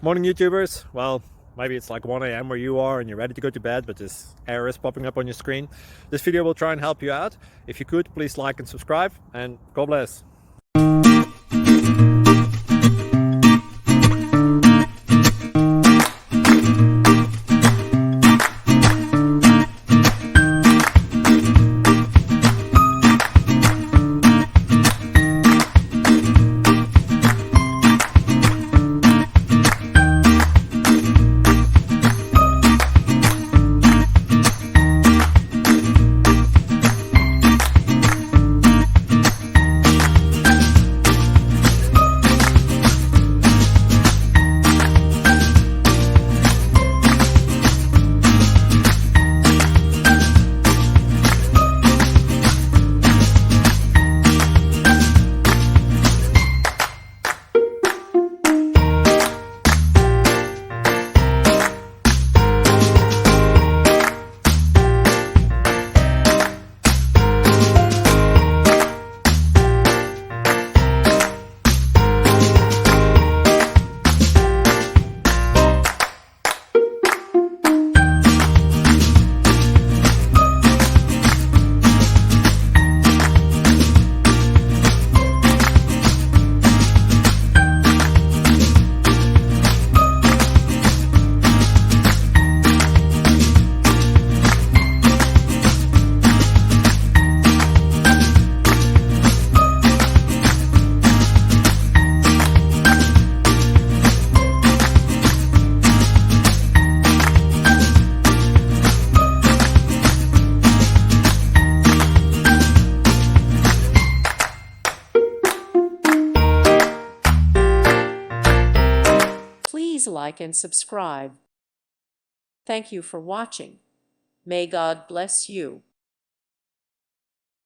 Morning YouTubers. Well, maybe it's like 1 a.m. where you are and you're ready to go to bed, but this error is popping up on your screen. This video will try and help you out. If you could, please like and subscribe, and God bless. Please like and subscribe. Thank you for watching. May God bless you.